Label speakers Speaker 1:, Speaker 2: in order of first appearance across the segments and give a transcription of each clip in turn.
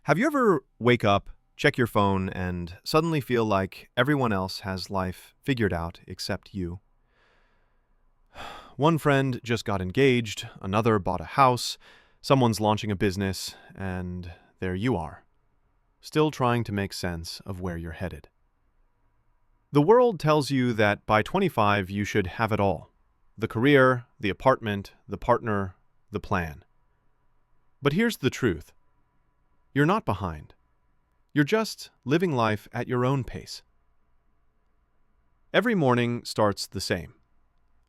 Speaker 1: Have you ever wake up, check your phone, and suddenly feel like everyone else has life figured out except you? One friend just got engaged, another bought a house, someone's launching a business, and there you are, still trying to make sense of where you're headed. The world tells you that by 25 you should have it all: the career, the apartment, the partner, the plan. But here's the truth: you're not behind. You're just living life at your own pace. Every morning starts the same: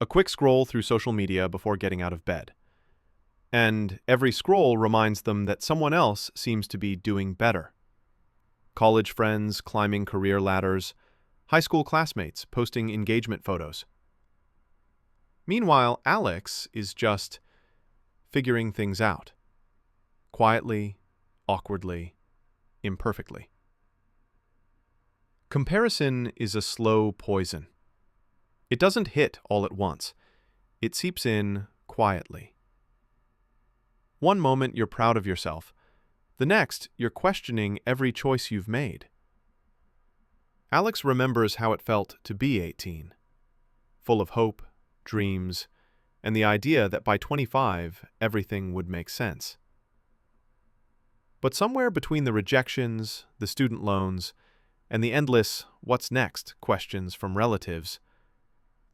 Speaker 1: a quick scroll through social media before getting out of bed. And every scroll reminds them that someone else seems to be doing better. College friends climbing career ladders, high school classmates posting engagement photos. Meanwhile, Alex is just figuring things out, quietly, awkwardly, imperfectly. Comparison is a slow poison. It doesn't hit all at once. It seeps in quietly. One moment you're proud of yourself. The next, you're questioning every choice you've made. Alex remembers how it felt to be 18, full of hope, dreams, and the idea that by 25 everything would make sense. But somewhere between the rejections, the student loans, and the endless "what's next" questions from relatives,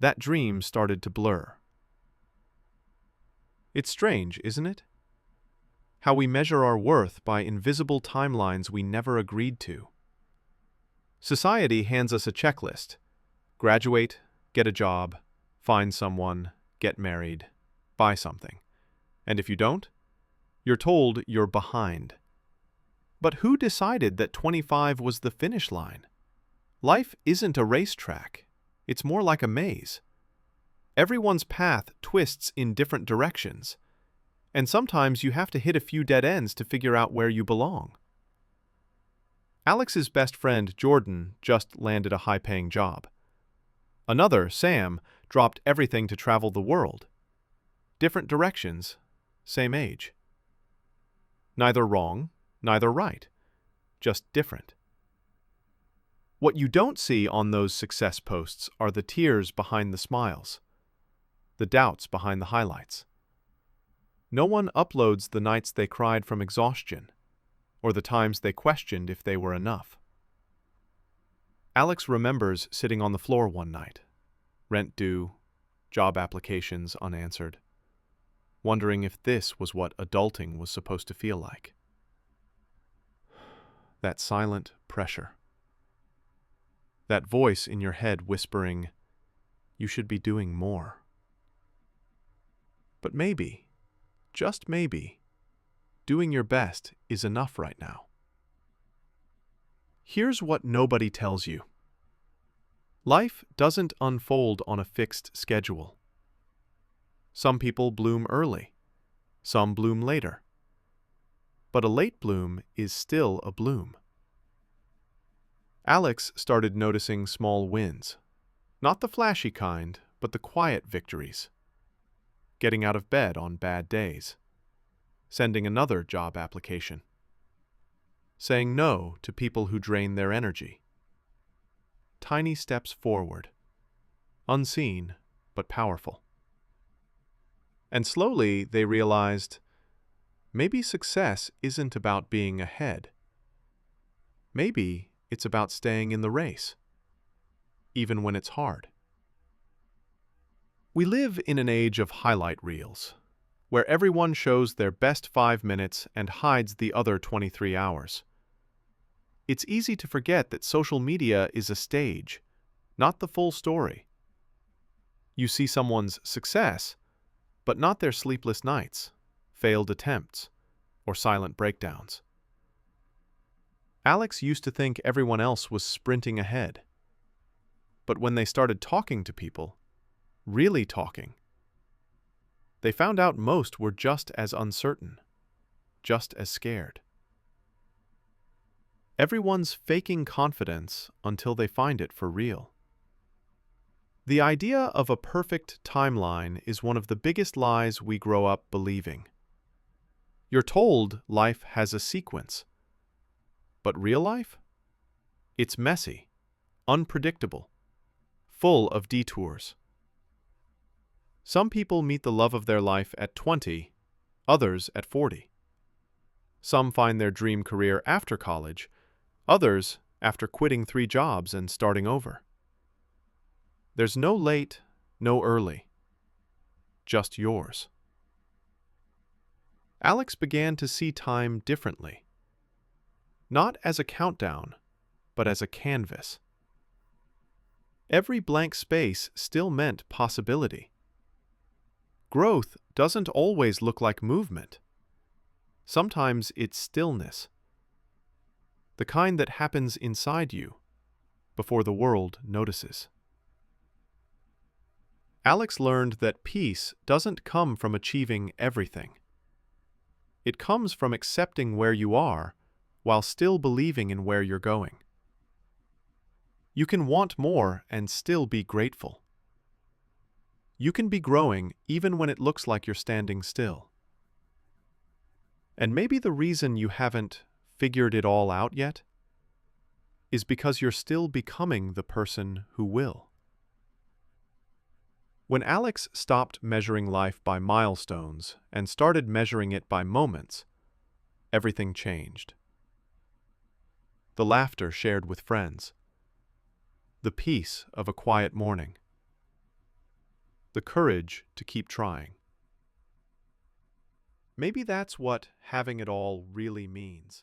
Speaker 1: that dream started to blur. It's strange, isn't it? How we measure our worth by invisible timelines we never agreed to. Society hands us a checklist: graduate, get a job, find someone, get married, buy something. And if you don't, you're told you're behind. But who decided that 25 was the finish line? Life isn't a racetrack. It's more like a maze. Everyone's path twists in different directions, and sometimes you have to hit a few dead ends to figure out where you belong. Alex's best friend, Jordan, just landed a high-paying job. Another, Sam, dropped everything to travel the world. Different directions, same age. Neither wrong, neither right, just different. What you don't see on those success posts are the tears behind the smiles, the doubts behind the highlights. No one uploads the nights they cried from exhaustion, or the times they questioned if they were enough. Alex remembers sitting on the floor one night, rent due, job applications unanswered, wondering if this was what adulting was supposed to feel like. That silent pressure. That voice in your head whispering, "You should be doing more." But maybe, just maybe, doing your best is enough right now. Here's what nobody tells you. Life doesn't unfold on a fixed schedule. Some people bloom early, some bloom later. But a late bloom is still a bloom. Alex started noticing small wins. Not the flashy kind, but the quiet victories. Getting out of bed on bad days. Sending another job application. Saying no to people who drain their energy. Tiny steps forward. Unseen, but powerful. And slowly they realized, maybe success isn't about being ahead. Maybe it's about staying in the race, even when it's hard. We live in an age of highlight reels, where everyone shows their best 5 minutes and hides the other 23 hours. It's easy to forget that social media is a stage, not the full story. You see someone's success, but not their sleepless nights, failed attempts, or silent breakdowns. Alex used to think everyone else was sprinting ahead. But when they started talking to people, really talking, they found out most were just as uncertain, just as scared. Everyone's faking confidence until they find it for real. The idea of a perfect timeline is one of the biggest lies we grow up believing. You're told life has a sequence: But real life? It's messy, unpredictable, full of detours. Some people meet the love of their life at 20, others at 40. Some find their dream career after college, others after quitting 3 jobs and starting over. There's no late, no early, just yours. Alex began to see time differently, not as a countdown, but as a canvas. Every blank space still meant possibility. Growth doesn't always look like movement. Sometimes it's stillness, the kind that happens inside you before the world notices. Alex learned that peace doesn't come from achieving everything. It comes from accepting where you are while still believing in where you're going. You can want more and still be grateful. You can be growing even when it looks like you're standing still. And maybe the reason you haven't figured it all out yet is because you're still becoming the person who will. When Alex stopped measuring life by milestones and started measuring it by moments, everything changed. The laughter shared with friends, the peace of a quiet morning, the courage to keep trying. Maybe that's what having it all really means.